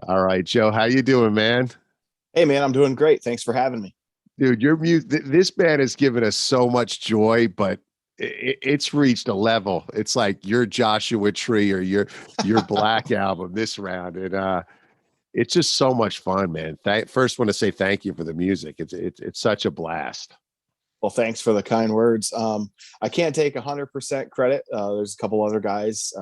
All right, Joe, how you doing, man? Hey man, I'm doing great. Thanks for having me. Dude, your music, this band has given us so much joy, but it's reached a level. It's like your Joshua Tree or your Black album this round, and it's just so much fun, man. First, want to say thank you for the music. It's such a blast. Well, thanks for the kind words. I can't take 100% credit. There's a couple other guys,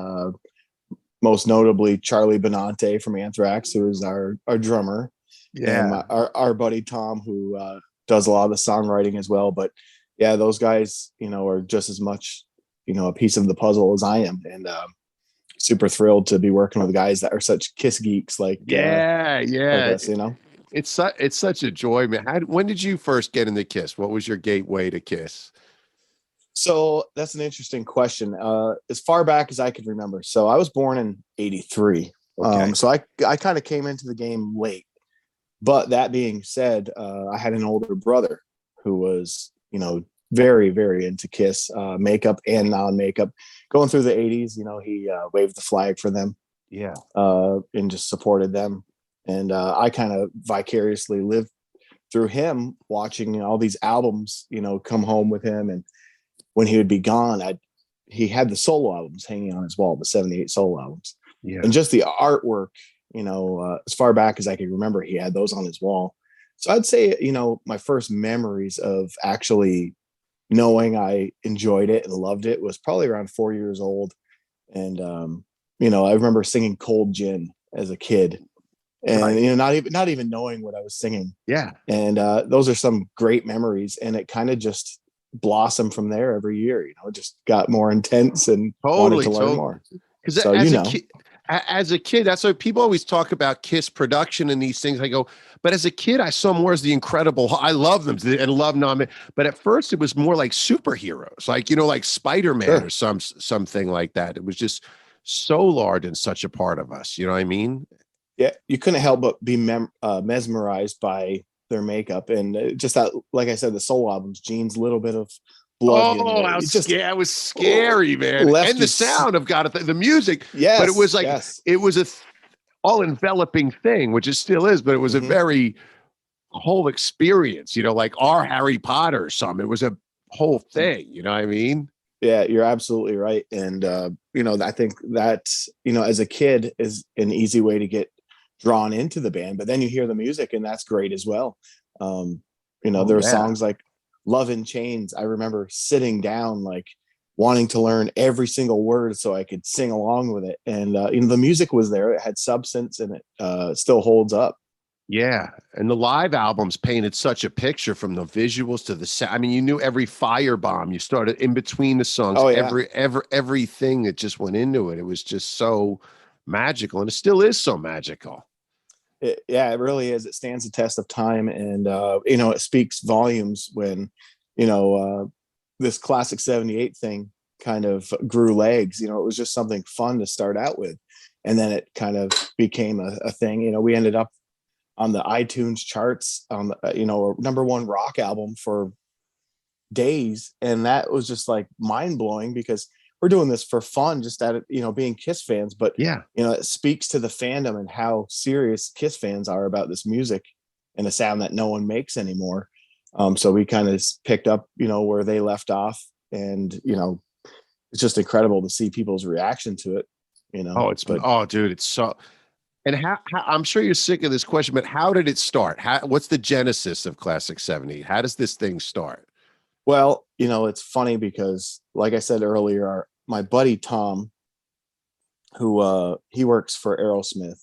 most notably Charlie Benante from Anthrax, who is our drummer, and Yeah, our buddy Tom, who does a lot of the songwriting as well. But yeah, those guys, are just as much, a piece of the puzzle as I am, and super thrilled to be working with guys that are such Kiss geeks yeah, like yeah. us. It's such a joy, man. When did you first get into Kiss? What was your gateway to Kiss? So that's an interesting question. As far back as I can remember. So I was born in '83. Okay. So I kind of came into the game late. But that being said, I had an older brother who was, very, very into Kiss, makeup and non-makeup. Going through the '80s, he waved the flag for them Yeah. and just supported them. And I kind of vicariously lived through him watching all these albums, come home with him. And when he would be gone, he had the solo albums hanging on his wall, the '78 solo albums, Yeah. and just the artwork. As far back as I can remember, he had those on his wall. So I'd say, my first memories of actually knowing I enjoyed it and loved it was probably around 4 years old. And I remember singing "Cold Gin" as a kid, and Right. not even knowing what I was singing. Yeah. And those are some great memories, and it kind of just blossomed from there every year. It just got more intense and wanted Totally, to learn totally. more. Because So as a kid, that's why people always talk about Kiss production and these things. I go, but as a kid, I saw more as the Incredible. I love them and love non. But at first, it was more like superheroes, like like Spider Man or sure. something like that. It was just so large and such a part of us. You know what I mean? Yeah, you couldn't help but be mesmerized by their makeup and just that, like I said, the soul albums, Gene's little bit of blood here and Oh, there. how It just scary! It was scary, man. left And the you. sound of God, the music, but it was Yes, like yes. it was a all enveloping thing, which it still is. But it was a Hmm. very whole experience, like our Harry Potter or something. It was a whole thing, you know what I mean? Yeah, you're absolutely right. And I think that as a kid is an easy way to get drawn into the band, but then you hear the music and that's great as well. um Oh there are yeah. songs like "Love in Chains." I remember sitting down, like, wanting to learn every single word so I could sing along with it. And the music was there, it had substance, and it still holds up. Yeah. And the live albums painted such a picture from the visuals to the sound. I mean, you knew every firebomb. You started in between the songs, Oh yeah. everything that just went into it. It was just so magical. And it still is so magical. Yeah, it really is. It stands the test of time, and it speaks volumes when this Classic '78 thing kind of grew legs. It was just something fun to start out with, and then it kind of became a thing. We ended up on the iTunes charts on a number one rock album for days, and that was just like mind blowing because we're doing this for fun, just at being Kiss fans, but Yeah. it speaks to the fandom and how serious Kiss fans are about this music and a sound that no one makes anymore. So we kind of picked up where they left off, and it's just incredible to see people's reaction to it. But Oh, dude, it's so. And how I'm sure you're sick of this question, but how did it start? What's the genesis of Classic 70? How does this thing start? well, it's funny because, like I said earlier, my buddy Tom, who he works for Aerosmith.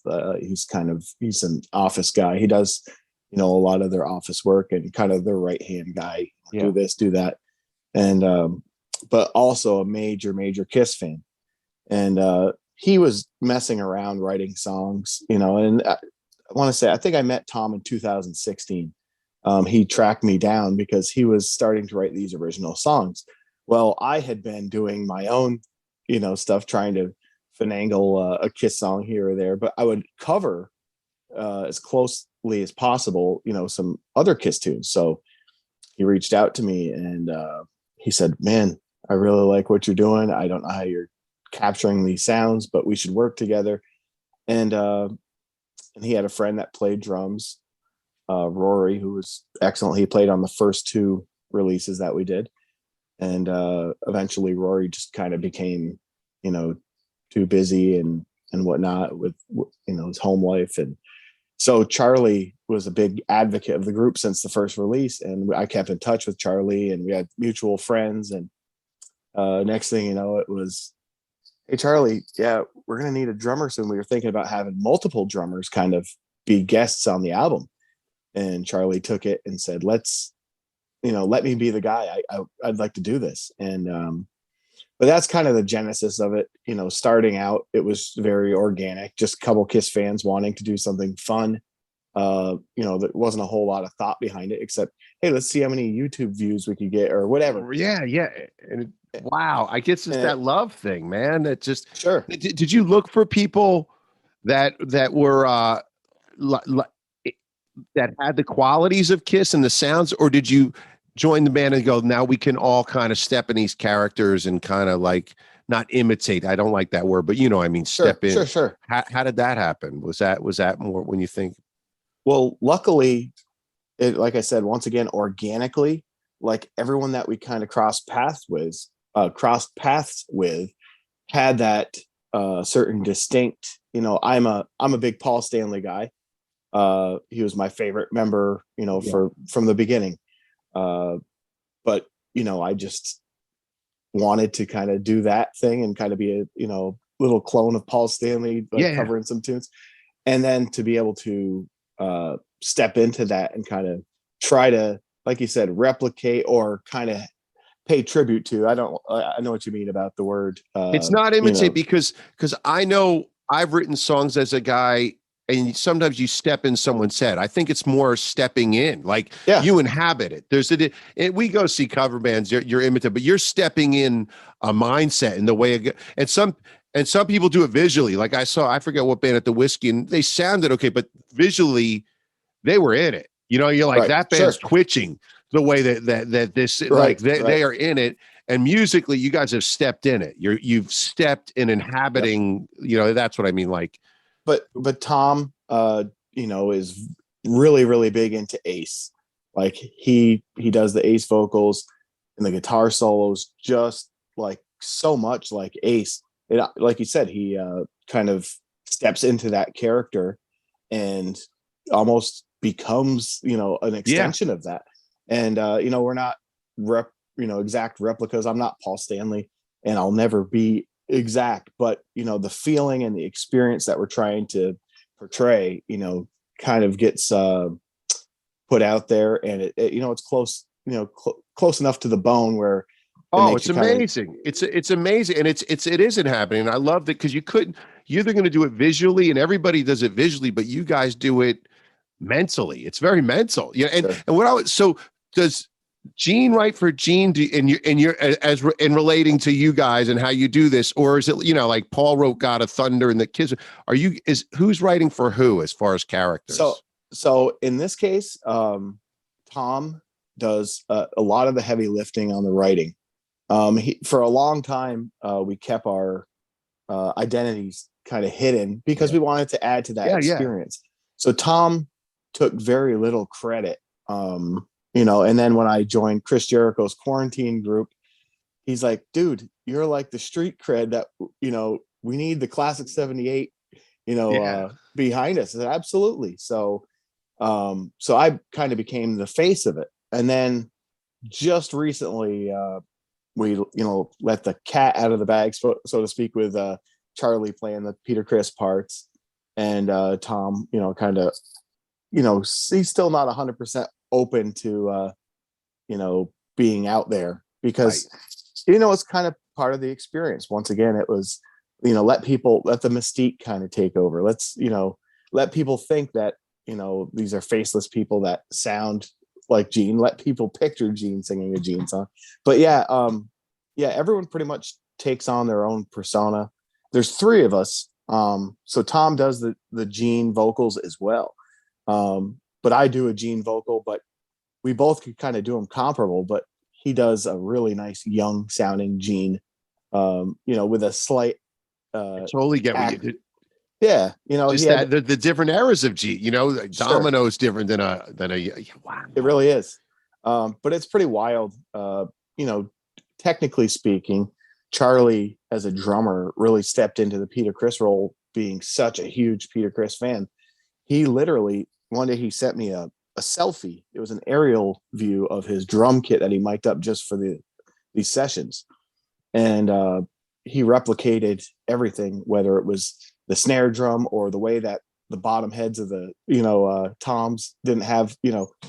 He's an office guy. He does a lot of their office work and kind of their right hand guy. Do Yeah. this, do that, and but also a major Kiss fan. And he was messing around writing songs, and I want to say I think I met Tom in 2016. He tracked me down because he was starting to write these original songs. Well, I had been doing my own, stuff, trying to finagle a Kiss song here or there, but I would cover as closely as possible, some other Kiss tunes. So he reached out to me, and he said, "Man, I really like what you're doing. I don't know how you're capturing these sounds, but we should work together." And and he had a friend that played drums, Rory, who was excellent. He played on the first two releases that we did. And eventually Rory just kind of became, too busy and whatnot with, his home life. And so Charlie was a big advocate of the group since the first release. And I kept in touch with Charlie, and we had mutual friends. And next thing you know, it was, hey, Charlie, yeah, we're going to need a drummer soon. We were thinking about having multiple drummers kind of be guests on the album. And Charlie took it and said, let me be the guy. I'd like to do this. And, but that's kind of the genesis of it. Starting out, it was very organic, just a couple Kiss fans wanting to do something fun. There wasn't a whole lot of thought behind it, except, hey, let's see how many YouTube views we could get or whatever. Yeah. And wow, I guess it's that love thing, man. That just sure. Did you look for people that were that had the qualities of Kiss and the sounds, or did you join the band and go, now we can all kind of step in these characters and kind of like not imitate? I don't like that word, but I mean, step in. Sure. How did that happen? Was that more when you think? Well, luckily, like I said, once again, organically, like everyone that we kind of crossed paths with had that certain distinct, I'm a big Paul Stanley guy. He was my favorite member, from the beginning. But I just wanted to kind of do that thing and kind of be a, little clone of Paul Stanley, covering some tunes. And then to be able to step into that and kind of try to, like you said, replicate or kind of pay tribute to. I know what you mean about the word. It's not imitate, because I know I've written songs as a guy, and sometimes you step in someone's head. I think it's more stepping in, like you inhabit it. We go see cover bands, you're imitating, but you're stepping in a mindset in the way and some people do it visually. Like I forget what band at the Whiskey, and they sounded okay, but visually they were in it. You're like, that band's twitching the way that this, like they are in it. And musically, you guys have stepped in it. You've stepped in inhabiting, that's what I mean. Like, but Tom, is really, really big into Ace. Like he does the Ace vocals and the guitar solos, just like so much like Ace. Like you said, he kind of steps into that character and almost becomes, an extension of that. And, we're not exact replicas. I'm not Paul Stanley, and I'll never be exact, but the feeling and the experience that we're trying to portray, kind of gets put out there, and it it's close, close enough to the bone where it's amazing. It's amazing, and it isn't happening. And I love that, because you're either going to do it visually, and everybody does it visually, but you guys do it mentally. It's very mental. So does Gene write for Gene, and relating to you guys and how you do this, or is it like Paul wrote God of Thunder and the Kids? Who's writing for who as far as characters? So in this case, Tom does a lot of the heavy lifting on the writing. For a long time, we kept our identities kind of hidden because we wanted to add to that experience. So Tom took very little credit. And then when I joined Chris Jericho's Kuarantine group, he's like, dude, you're like the street cred that, we need the Klassik 78, behind us. I said, absolutely. So I kind of became the face of it. And then just recently, we, let the cat out of the bag, so to speak, with Charlie playing the Peter Criss parts, and Tom, kind of, he's still not 100% open to being out there, because it's kind of part of the experience. Once again, it was let the mystique kind of take over. Let's let people think that these are faceless people that sound like Gene. Let people picture Gene singing a Gene song. But everyone pretty much takes on their own persona. There's three of us, so Tom does the Gene vocals as well, but I do a Gene vocal, but we both could kind of do them comparable, but he does a really nice young sounding Gene, with a slight I totally get what you did. Yeah, you know, he Just had that the different eras of G, you know, like sure. Domino's different than a wow. It really is. But it's pretty wild. You know, technically speaking, Charlie as a drummer really stepped into the Peter Criss role, being such a huge Peter Criss fan. He literally one day he sent me a selfie. It was an aerial view of his drum kit that he mic'd up just for these sessions, and he replicated everything, whether it was the snare drum or the way that the bottom heads of the toms didn't have,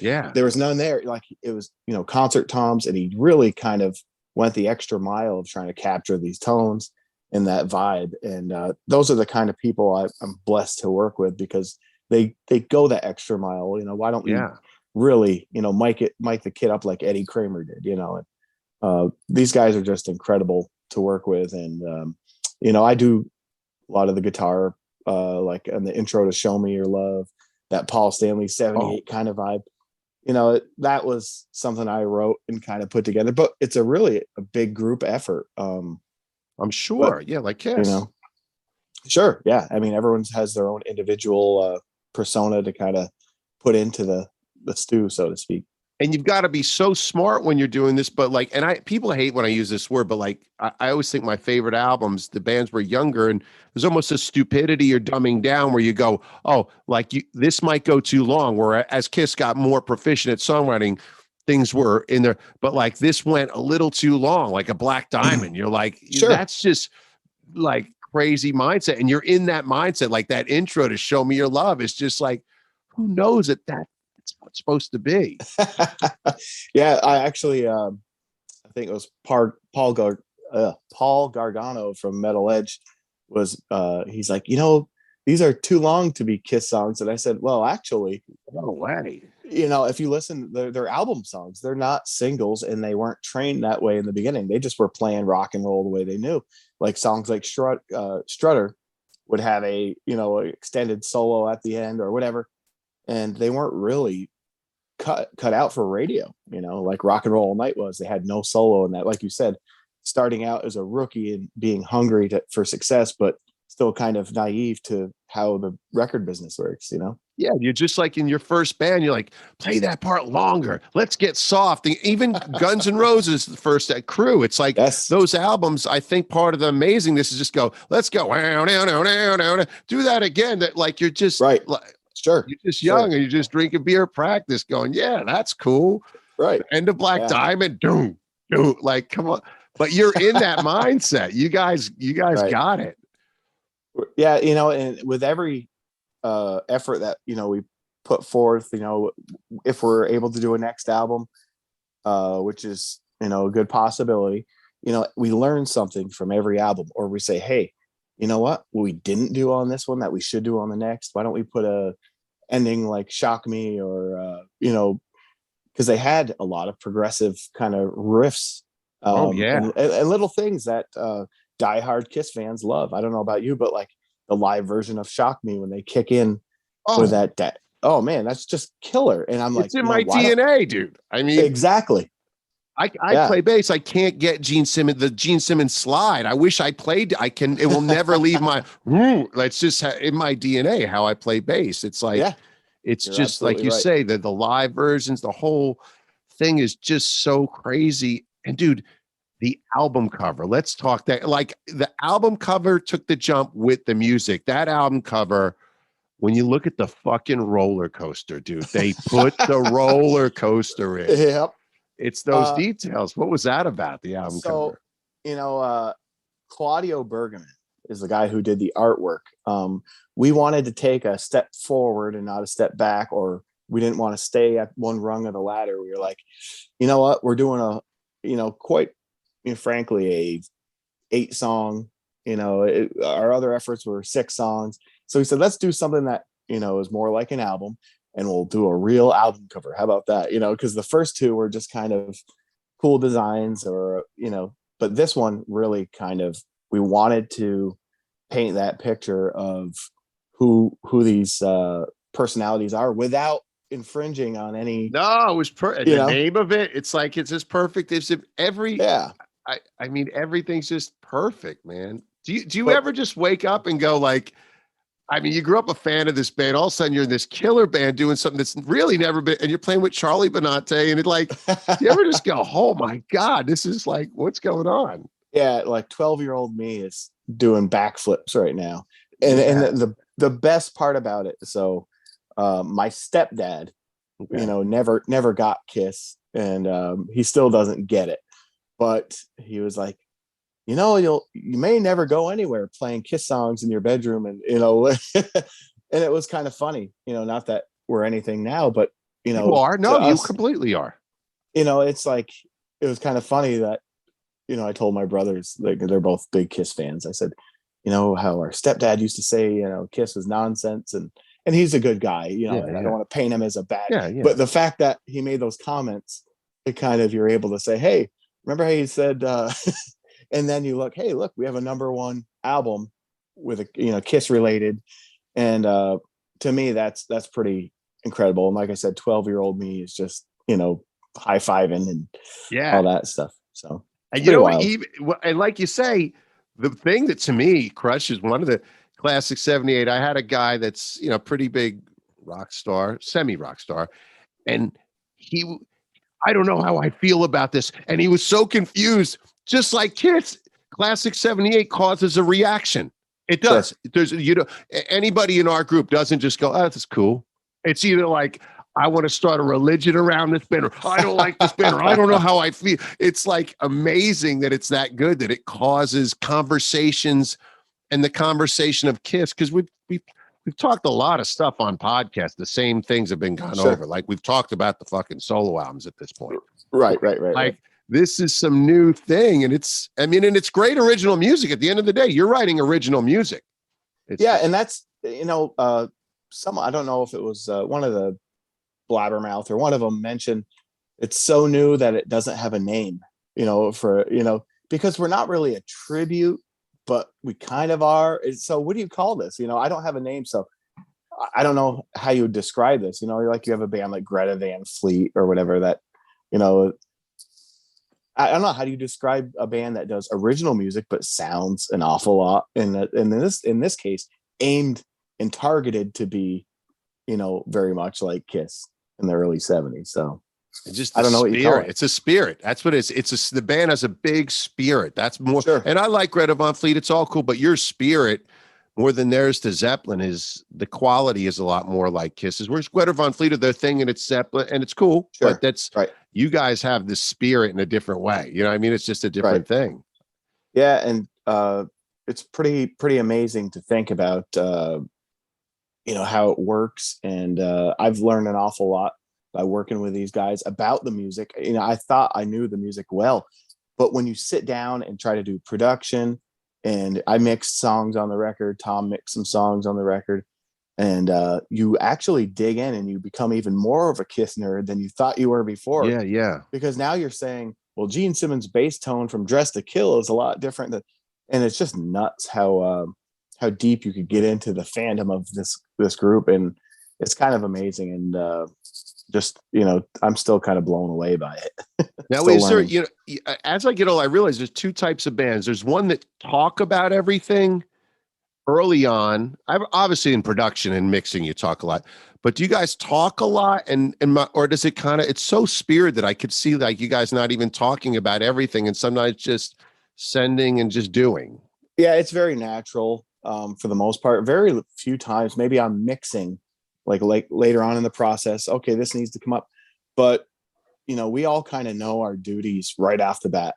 Yeah. there was none there. Like it was, concert toms, and he really kind of went the extra mile of trying to capture these tones and that vibe. And those are the kind of people I'm blessed to work with, because they go that extra mile. Why don't we Yeah. really, mic the kid up like Eddie Kramer did, and these guys are just incredible to work with. And I do a lot of the guitar, like in the intro to Show Me Your Love, that Paul Stanley 78 kind of vibe. That was something I wrote and kind of put together, but it's a big group effort. I'm sure. Yeah, like Kiss. Sure. Yeah. I mean, everyone has their own individual persona to kind of put into the stew, so to speak. And you've got to be so smart when you're doing this, but like, and people hate when I use this word, but like, I always think my favorite albums, the bands were younger, and there's almost a stupidity or dumbing down where you go, oh, like this might go too long. Where as Kiss got more proficient at songwriting, things were in there, but like this went a little too long, like a Black Diamond. You're like, Sure. That's just like crazy mindset. And you're in that mindset, like that intro to Show Me Your Love is just like, who knows that's what it's supposed to be. Yeah, I actually, I think it was Paul Gargano from Metal Edge was, he's like, these are too long to be Kiss songs. And I said, well, actually, No way. if you listen, they're album songs. They're not singles, and they weren't trained that way in the beginning. They just were playing rock and roll the way they knew. Like songs like Strutter would have a extended solo at the end or whatever, and they weren't really cut out for radio. Like Rock and Roll All Night was. They had no solo in that. Like you said, starting out as a rookie and being hungry for success, but still kind of naive to how the record business works. Yeah, you're just like in your first band, you're like, play that part longer. Let's get soft. And even Guns N' Roses, the first Crew, it's like those albums, I think part of the amazingness is just go, let's go, do that again. That like you're just right. Sure. You're just young and you're just drinking beer practice going, yeah, that's cool. Right. End of Black Diamond, like, come on. But you're in that mindset. You guys right. Got it. Yeah, and with every effort that we put forth, if we're able to do a next album, which is a good possibility, we learn something from every album, or we say, hey, you know what we didn't do on this one that we should do on the next? Why don't we put a ending like Shock Me, or because they had a lot of progressive kind of riffs, and little things that diehard Kiss fans love. I don't know about you, but like the live version of Shock Me, when they kick in with that, oh man, that's just killer. And I'm like, it's in my DNA, dude. I mean, exactly. I play bass. I can't get the Gene Simmons slide. I wish I played. It will never leave my. It's just in my DNA how I play bass. It's like, it's just like you say, that the live versions, the whole thing is just so crazy. And dude, the album cover. Let's talk that. Like the album cover took the jump with the music. That album cover, when you look at the fucking roller coaster, dude, they put the roller coaster in. Yep. It's those details. What was that about, the album cover? Claudio Bergamin is the guy who did the artwork. We wanted to take a step forward and not a step back, or we didn't want to stay at one rung of the ladder. We were like, you know what? We're doing quite frankly, a 8-song, our other efforts were 6 songs. So we said, let's do something that, is more like an album, and we'll do a real album cover. How about that? Because the first 2 were just kind of cool designs, or, but this one really kind of, we wanted to paint that picture of who these personalities are without infringing on any. No, it was the name of it. It's like, it's just perfect. It's every, I mean, everything's just perfect, man. Do you ever just wake up and go like, I mean, you grew up a fan of this band. All of a sudden, you're in this killer band doing something that's really never been, and you're playing with Charlie Benante. And it like, you ever just go, oh my God, this is like, what's going on? Yeah, like 12-year-old me is doing backflips right now. And Yeah. the best part about it, so my stepdad, Okay. never got Kiss, and he still doesn't get it. But he was like, you may never go anywhere playing Kiss songs in your bedroom, and and it was kind of funny, not that we're anything now, but You are. to No, you us, completely are. it's like, it was kind of funny that I told my brothers, like, they're both big Kiss fans. I said, how our stepdad used to say, Kiss was nonsense, and he's a good guy, Yeah. and I Yeah. don't want to paint him as a bad. Yeah. Yeah. But the fact that he made those comments, it kind of, you're able to say, hey, remember how you said, and then you look, hey, look, we have a #1 album with a Kiss related, and to me, that's pretty incredible. And like I said, 12-year-old me is just high fiving and Yeah. all that stuff. So And you pretty know what? wild. Even and like you say, the thing that to me crushes one of the classic '78. I had a guy that's pretty big rock star, semi rock star, and he. I don't know how I feel about this, and he was so confused. Just like Kiss, classic '78 causes a reaction. It Sure. does. There's anybody in our group doesn't just go, "Oh, that's cool." It's either like, I want to start a religion around this band, or I don't like this band, or I don't know how I feel. It's like amazing that it's that good, that it causes conversations, and the conversation of Kiss, because we've talked a lot of stuff on podcasts. The same things have been gone Sure. over. Like we've talked about the fucking solo albums at this point. Right. Like this is some new thing, and it's great original music. At the end of the day, you're writing original music. It's Yeah, just, and that's some, I don't know if it was one of the blabbermouth or one of them mentioned it's so new that it doesn't have a name. Because we're not really a tribute, but we kind of are. So what do you call this? I don't have a name, so I don't know how you would describe this. Like you have a band like Greta Van Fleet or whatever that, you know, I don't know, how do you describe a band that does original music but sounds an awful lot, and in this case aimed and targeted to be, very much like Kiss in the early '70s. So just I the don't know what you call spirit. it. It's a spirit. That's what it is. The band has a big spirit. That's more. Sure. And I like Greta Van Fleet. It's all cool, but your spirit, more than theirs to Zeppelin, is the quality is a lot more like Kiss's. Whereas Greta Van Fleet are their thing, and it's Zeppelin, and it's cool. Sure. But that's Right. You guys have the spirit in a different way. You know what I mean? It's just a different thing. Yeah, and it's pretty amazing to think about. How it works, and I've learned an awful lot by working with these guys about the music. I thought I knew the music well, but when you sit down and try to do production, and I mixed songs on the record, Tom mixed some songs on the record, and you actually dig in and you become even more of a Kiss nerd than you thought you were before. Yeah, yeah. Because now you're saying, well, Gene Simmons' bass tone from Dress to Kill is a lot different and it's just nuts how deep you could get into the fandom of this group, and it's kind of amazing. And just I'm still kind of blown away by it. Now, Still is there, learning. as I get older, I realize there's two types of bands. There's one that talk about everything early on. I've obviously in production and mixing, you talk a lot, but do you guys talk a lot or does it kind of, it's so spirit that I could see like you guys not even talking about everything and sometimes just sending and just doing. Yeah, it's very natural for the most part. Very few times, maybe I'm mixing like later on in the process. Okay, this needs to come up, but we all kind of know our duties right off the bat.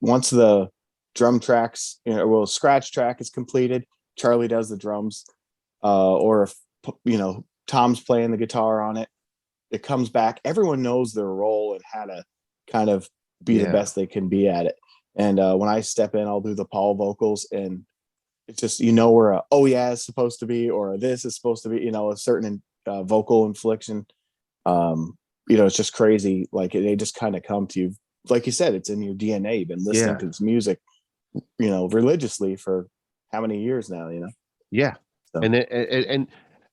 Once the drum tracks, scratch track is completed, Charlie does the drums, or if Tom's playing the guitar on it, it comes back. Everyone knows their role and how to kind of be the best they can be at it. And when I step in, I'll do the Paul vocals, and it's just where a "oh yeah" is supposed to be, or this is supposed to be, a certain vocal inflection. It's just crazy. Like they just kind of come to you, like you said, it's in your DNA. You've been listening to this music, religiously for how many years now? Yeah, So. and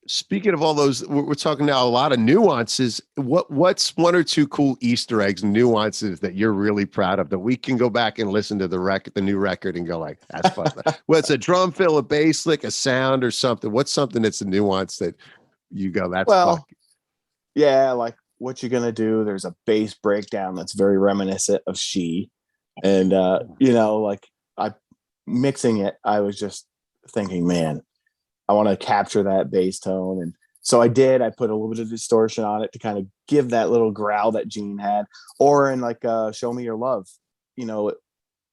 Speaking of all those, we're talking now a lot of nuances. What's one or two cool Easter eggs, nuances that you're really proud of that we can go back and listen to the new record and go like, that's fun. Well, it's a drum fill, a bass lick, a sound or something. What's something that's a nuance that you go, that's fun. Well, yeah, like what you gonna do? There's a bass breakdown that's very reminiscent of She, and like I mixing it, I was just thinking, man, I want to capture that bass tone. And so I did. I put a little bit of distortion on it to kind of give that little growl that Gene had. Or in like Show Me Your Love,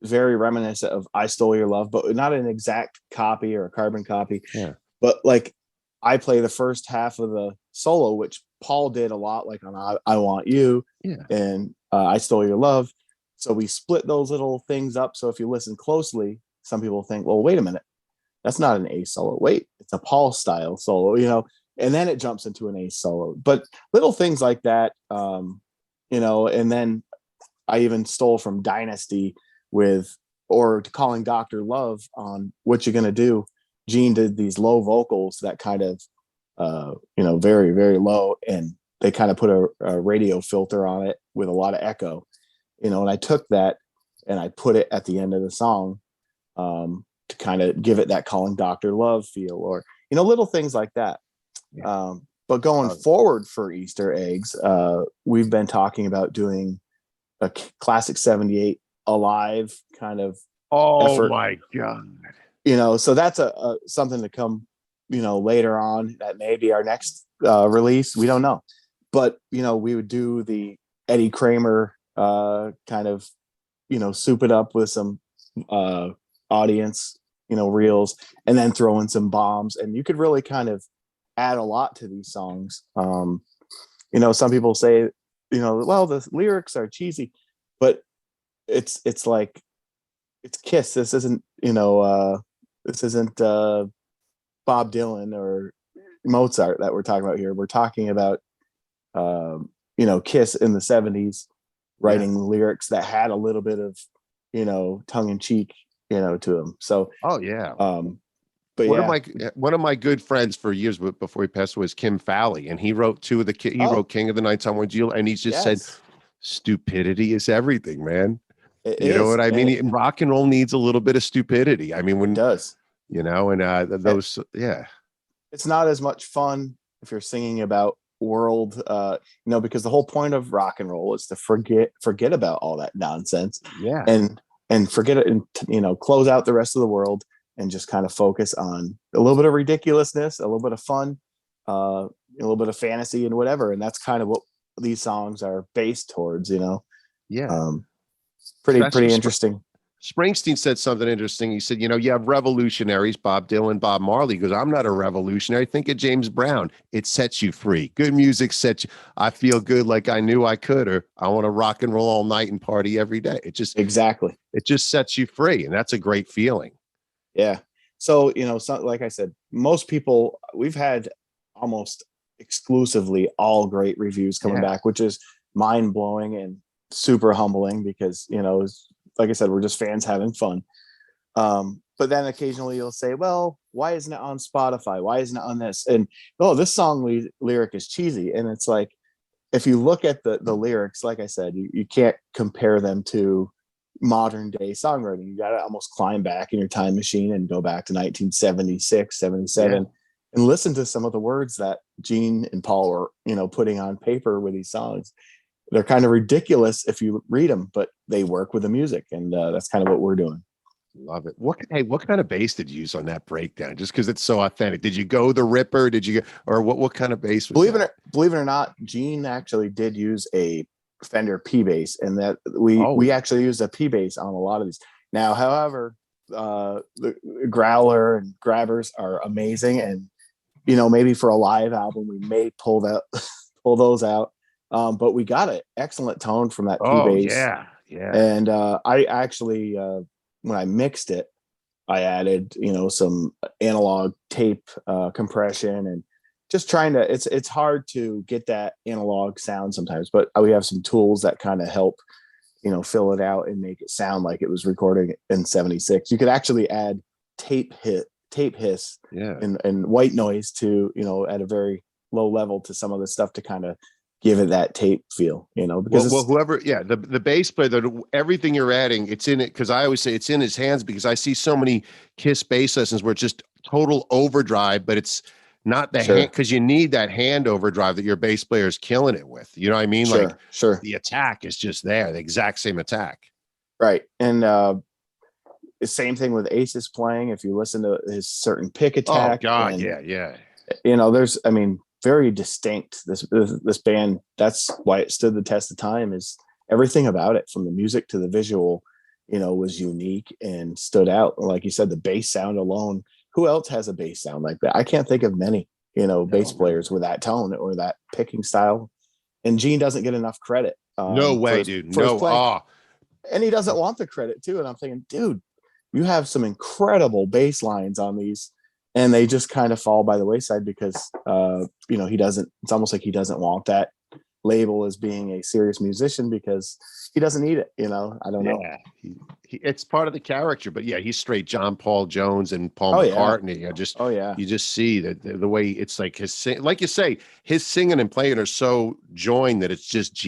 very reminiscent of I Stole Your Love, but not an exact copy or a carbon copy. Yeah. But like I play the first half of the solo, which Paul did a lot, like on I Want You and I Stole Your Love. So we split those little things up. So if you listen closely, some people think, well, wait a minute, that's not an A solo. Wait, it's a Paul style solo, and then it jumps into an A solo. But little things like that, and then I even stole from Dynasty or Calling Dr. Love on What You Gonna Do. Gene did these low vocals that kind of, very, very low, and they kind of put a radio filter on it with a lot of echo, and I took that and I put it at the end of the song, to kind of give it that Calling Dr. Love feel, or little things like that. But going forward for Easter eggs, we've been talking about doing a Klassik 78 alive kind of effort. My God. So that's a something to come later on. That may be our next release, we don't know, but we would do the Eddie Kramer kind of soup it up with some audience reels, and then throw in some bombs, and you could really kind of add a lot to these songs. Some people say well, the lyrics are cheesy, but it's like it's Kiss. This isn't Bob Dylan or Mozart that we're talking about here. We're talking about Kiss in the 70s writing lyrics that had a little bit of tongue in cheek to them. So but one of my good friends for years before he passed away was Kim Fowley, and he wrote wrote King of the Nighttime When Jill, and he just said stupidity is everything, man. You know what I mean? And rock and roll needs a little bit of stupidity. I mean, when it does, those it's not as much fun if you're singing about world, because the whole point of rock and roll is to forget about all that nonsense, and forget it, and close out the rest of the world and just kind of focus on a little bit of ridiculousness, a little bit of fun, a little bit of fantasy and whatever. And that's kind of what these songs are based towards, pretty interesting. Springsteen said something interesting. He said, you have revolutionaries, Bob Dylan, Bob Marley. He goes, I'm not a revolutionary. Think of James Brown. It sets you free. Good music sets you. I feel good like I knew I could, or I want to rock and roll all night and party every day. It just sets you free. And that's a great feeling. Yeah. So, like I said, most people, we've had almost exclusively all great reviews coming back, which is mind blowing and super humbling because, like I said, we're just fans having fun. But then occasionally you'll say, well, why isn't it on Spotify? Why isn't it on this? And, this song lyric is cheesy. And it's like, if you look at the lyrics, like I said, you can't compare them to modern day songwriting. You got to almost climb back in your time machine and go back to 1976, 77 and listen to some of the words that Gene and Paul were, putting on paper with these songs. They're kind of ridiculous if you read them, but they work with the music. And that's kind of what we're doing. Love it. What kind of bass did you use on that breakdown? Just because it's so authentic. Did you go the Ripper? Or what kind of bass was believe it or not, Gene actually did use a Fender P bass, and that we actually used a P bass on a lot of these. Now, however, the growler and grabbers are amazing, and maybe for a live album we may pull those out, but we got an excellent tone from that P bass. And I actually when I mixed it, I added some analog tape compression, and just trying to, it's hard to get that analog sound sometimes, but we have some tools that kind of help, fill it out and make it sound like it was recorded in 76. You could actually add tape tape hiss Yeah. and white noise to, at a very low level to some of the stuff to kind of give it that tape feel, because Well, whoever, the bass player, everything you're adding, it's in it. Because I always say it's in his hands, because I see so many Kiss bass lessons where it's just total overdrive, but it's not the hand, because you need that hand overdrive that your bass player is killing it with. You know what I mean? Like the attack is just there, the exact same attack. Right. And the same thing with Ace's playing. If you listen to his certain pick attack, oh God, yeah. There's, very distinct. This band, that's why it stood the test of time, is everything about it, from the music to the visual, was unique and stood out. Like you said, the bass sound alone. Who else has a bass sound like that? I can't think of many, bass players with that tone or that picking style. And Gene doesn't get enough credit. No way, dude. No. And he doesn't want the credit too. And I'm thinking, dude, you have some incredible bass lines on these, and they just kind of fall by the wayside because he doesn't. It's almost like he doesn't want that label as being a serious musician because he doesn't need it. I don't know. It's part of the character, but he's straight John Paul Jones and Paul McCartney. You just see that the way it's like like you say, his singing and playing are so joined that it's just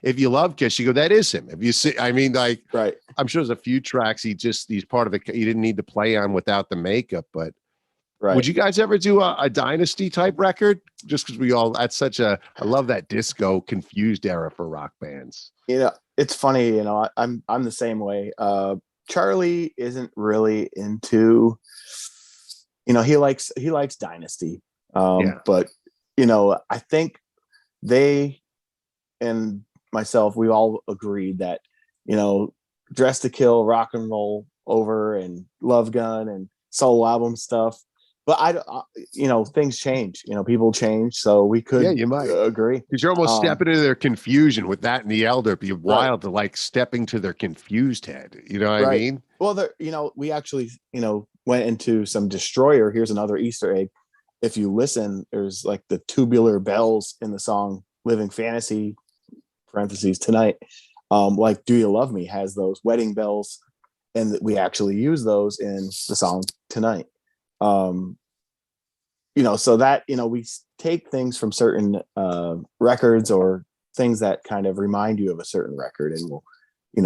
if you love Kiss, you go, that is him. If you see, right. I'm sure there's a few tracks he's part of it. He didn't need to play on without the makeup, but. Right. Would you guys ever do a Dynasty type record? Just because I love that disco confused era for rock bands. It's funny, I'm the same way. Charlie isn't really into, he likes Dynasty. But I think they and myself, we all agreed that, Dress to Kill, Rock and Roll Over, and Love Gun and solo album stuff. But things change. People change, so we could you might agree, because you're almost stepping into their confusion with that and the Elder. It'd be wild to like stepping to their confused head. You know what I mean? Well, we actually went into some Destroyer. Here's another Easter egg. If you listen, there's like the tubular bells in the song "Living Fantasy" (parentheses tonight). Like "Do You Love Me" has those wedding bells, and we actually use those in the song "Tonight." So that we take things from certain records or things that kind of remind you of a certain record, and we'll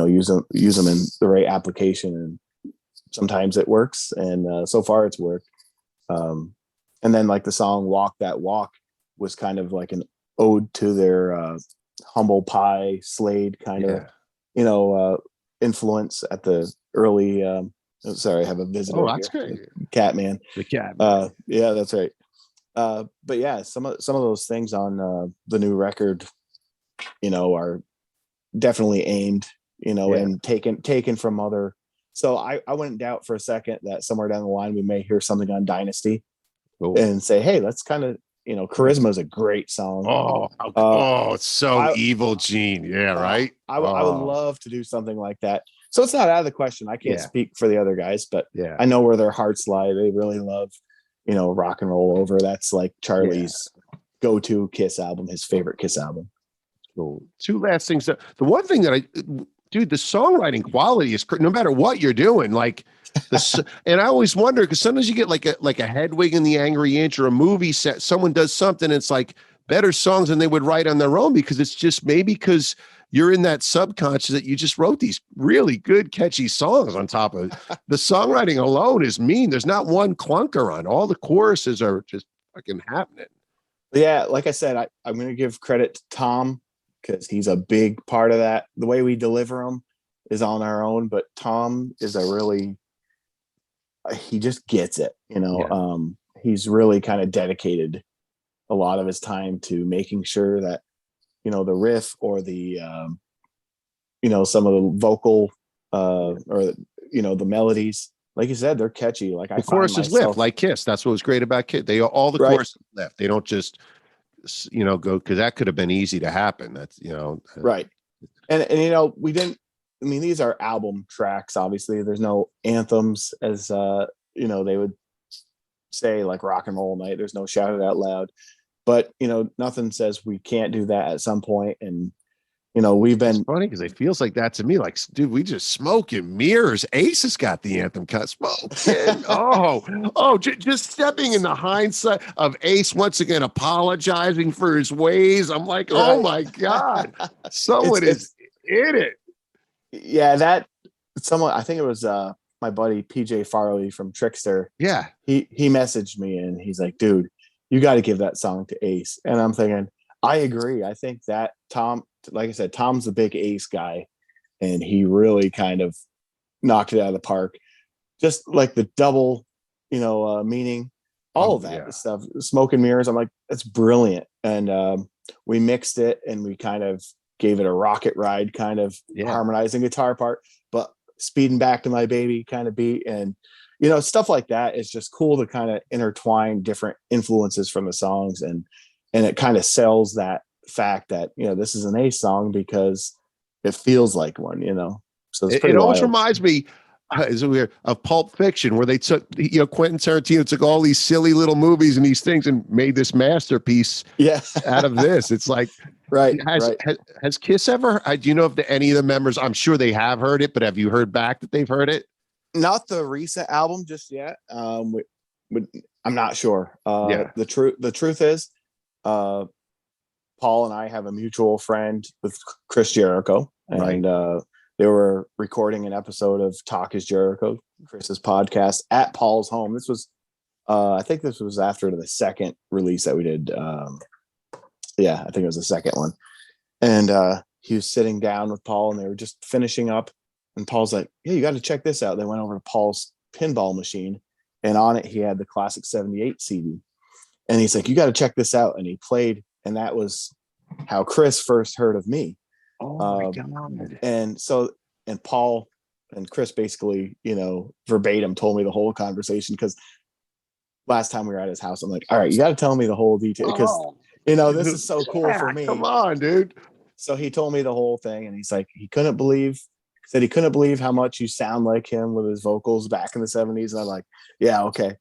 use them in the right application, and sometimes it works, and so far it's worked. And then like the song "Walk That Walk" was kind of like an ode to their humble pie Slade kind of influence at the early sorry, I have a visitor. Oh, that's great. Catman. The cat. Yeah, that's right. But yeah, some of those things on the new record, are definitely aimed, and taken from other. So I wouldn't doubt for a second that somewhere down the line we may hear something on Dynasty and say, hey, let's kind of, Charisma is a great song. It's so evil, Gene. Yeah, right. I would love to do something like that. So it's not out of the question. I can't speak for the other guys, but I know where their hearts lie. They really love, Rock and Roll Over. That's like Charlie's go-to Kiss album, his favorite Kiss album. Cool. Two last things. The one thing that the songwriting quality is no matter what you're doing. Like and I always wonder because sometimes you get like a Hedwig and the Angry Inch or a movie set. Someone does something, it's like better songs than they would write on their own because it's just maybe because you're in that subconscious that you just wrote these really good, catchy songs on top of it. The songwriting alone is mean. There's not one clunker on. All the choruses are just fucking happening. Yeah, like I said, I'm going to give credit to Tom because he's a big part of that. The way we deliver them is on our own, but Tom is he just gets it, he's really kind of dedicated a lot of his time to making sure that, the riff or the, some of the vocal or, the melodies, like you said, they're catchy. Like the choruses lift like Kiss. That's what was great about Kiss. All the choruses lift. They don't just, go because that could have been easy to happen. That's, right. And we didn't, these are album tracks. Obviously there's no anthems as, they would say like Rock and Roll Night. There's no Shout It Out Loud. But, nothing says we can't do that at some point. And we've It's been, funny because it feels like that to me. Like, dude, we just smoking mirrors. Ace has got the anthem cut. Smoking. Just stepping in the hindsight of Ace once again apologizing for his ways. I'm like, oh right. my God, it's, someone is it's, in it. yeah, that someone, I think it was, my buddy PJ Farley from Trickster. Yeah. He messaged me and he's like, dude, you got to give that song to Ace. And I'm thinking, I agree. I think that Tom, like I said, Tom's the big Ace guy, and he really kind of knocked it out of the park. Just like the double, meaning, all of that Yeah. stuff, smoke and mirrors. I'm like, that's brilliant. And we mixed it and we kind of gave it a rocket ride, kind of harmonizing guitar part, but speeding back to my baby kind of beat. And, stuff like that is just cool to kind of intertwine different influences from the songs. And it kind of sells that fact that, this is an Ace song because it feels like one, so it's pretty It almost wild. reminds me, is it weird, of Pulp Fiction, where they took, Quentin Tarantino took all these silly little movies and these things and made this masterpiece Yeah. out of this. It's like, right. has Kiss ever, do you know if any of the members, I'm sure they have heard it, but have you heard back that they've heard it? Not the recent album just yet. I'm not sure. The truth is, Paul and I have a mutual friend with Chris Jericho, and they were recording an episode of Talk is Jericho, Chris's podcast, at Paul's home. This was, I think this was after the second release that we did. I think it was the second one. And he was sitting down with Paul and they were just finishing up. And Paul's like, "Yeah, you got to check this out." They went over to Paul's pinball machine, and on it, he had the Klassik 78 CD. And he's like, "You got to check this out." And he played, and that was how Chris first heard of me. Oh my God. And Paul and Chris basically, verbatim told me the whole conversation, because last time we were at his house, I'm like, "All right, you got to tell me the whole detail, because this is so cool for me." Come on, dude. So he told me the whole thing, and he's like, he couldn't believe how much you sound like him with his vocals back in the 70s. And I'm like, yeah, okay.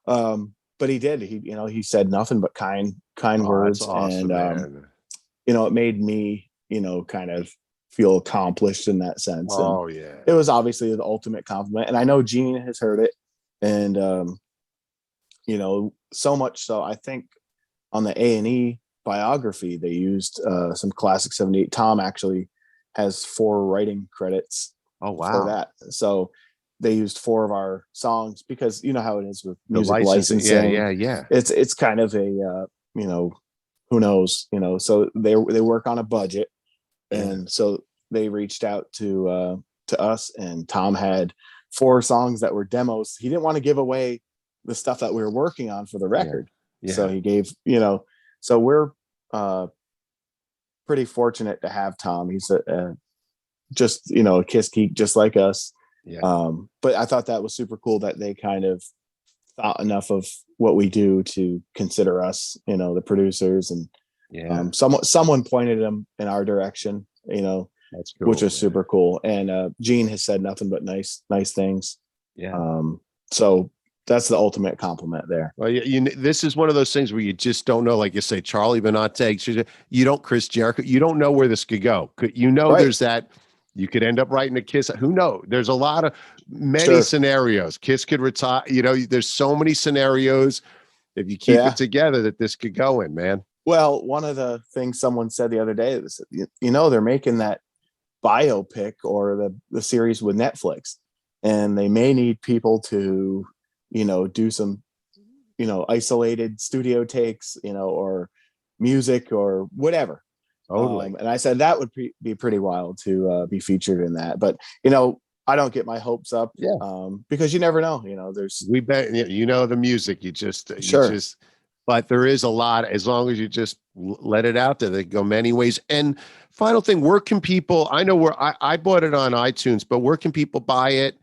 But he did. He said nothing but kind words. Awesome, and it made me, kind of feel accomplished in that sense. Oh, and yeah. It was obviously the ultimate compliment. And I know Gene has heard it. And so much so, I think on the A&E biography, they used some Klassik 78. Tom actually has 4 writing credits. Oh, wow. For that. So they used 4 of our songs, because you know how it is with music licensing. Yeah. It's kind of a who knows, so they work on a budget. And so they reached out to us, and Tom had 4 songs that were demos. He didn't want to give away the stuff that we were working on for the record. So he gave, so we're pretty fortunate to have Tom. He's just a Kiss geek just like us. But I thought that was super cool that they kind of thought enough of what we do to consider us, the producers, and someone pointed them in our direction, that's cool, which was super cool. And Gene has said nothing but nice things. So that's the ultimate compliment there. Well, this is one of those things where you just don't know. Like you say, Charlie Benante, you don't, Chris Jericho, you don't know where this could go. There's that. You could end up writing a Kiss. Who knows? There's many scenarios. Kiss could retire. There's so many scenarios. If you keep it together, that this could go in, man. Well, one of the things someone said the other day was, they're making that biopic or the series with Netflix, and they may need people to, do some, isolated studio takes, or music or whatever. Totally. And I said that would be pretty wild to be featured in that. But, I don't get my hopes up because you never know. We bet, the music, but there is a lot, as long as you just let it out there, they go many ways. And final thing, where can people, I know I bought it on iTunes, but where can people buy it?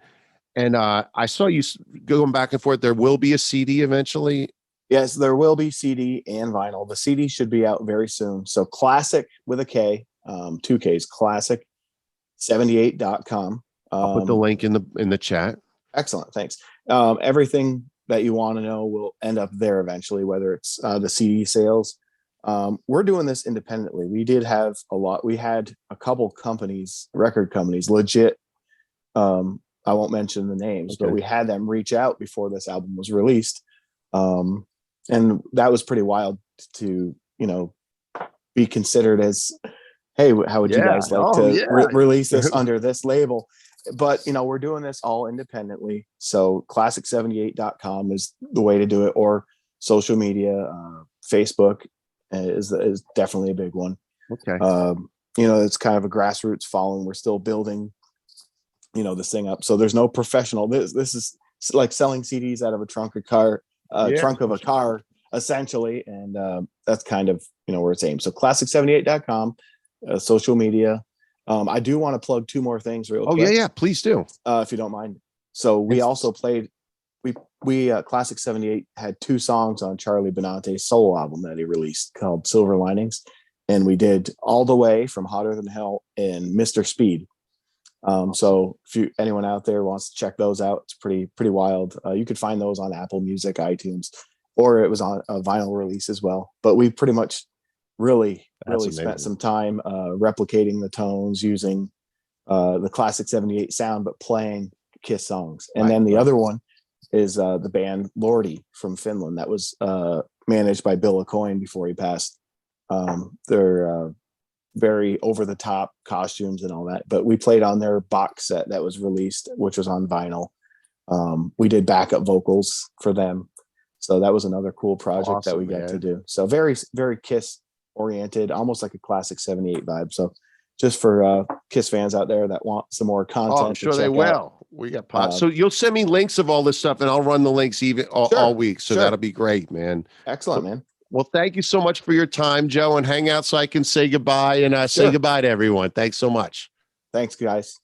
And I saw you going back and forth. There will be a CD eventually. Yes, there will be CD and vinyl. The CD should be out very soon. So Klassik with a K, 2 Ks, Klassik78.com. I'll put the link in the chat. Excellent. Thanks. Everything that you want to know will end up there eventually, whether it's the CD sales, We're doing this independently. We did have a lot. We had a couple companies, record companies, legit. I won't mention the names, but we had them reach out before this album was released. And that was pretty wild to, be considered as, hey, how would you guys like to release this under this label? But, we're doing this all independently. So Klassik78.com is the way to do it, or social media, Facebook is definitely a big one. Okay. It's kind of a grassroots following. We're still building, this thing up. So there's no professional. This is like selling CDs out of a trunk of a car, essentially. And that's kind of, where it's aimed. So Klassik78.com, social media. I do want to plug two more things real quick. Yeah, please do. If you don't mind. So we also played, we Klassik78 had 2 songs on Charlie Benante's solo album that he released called Silver Linings. And we did All the Way from Hotter Than Hell and Mr. Speed. So if anyone out there wants to check those out, it's pretty wild. You could find those on Apple Music, iTunes, or it was on a vinyl release as well. But we pretty much really spent some time replicating the tones, using the Klassik78 sound, but playing Kiss songs. And then the other one is the band Lordi from Finland that was managed by Bill Aucoin before he passed. They're very over the top costumes and all that, but we played on their box set that was released, which was on vinyl. We did backup vocals for them. So that was another cool project that we got to do. So very, very Kiss oriented, almost like a Klassik78 vibe. So just for Kiss fans out there that want some more content. I'm sure they will. We got pops. So you'll send me links of all this stuff and I'll run the links even all week. So that'll be great, man. Excellent, man. Well, thank you so much for your time, Joe, and hang out so I can say goodbye and say goodbye to everyone. Thanks so much. Thanks, guys.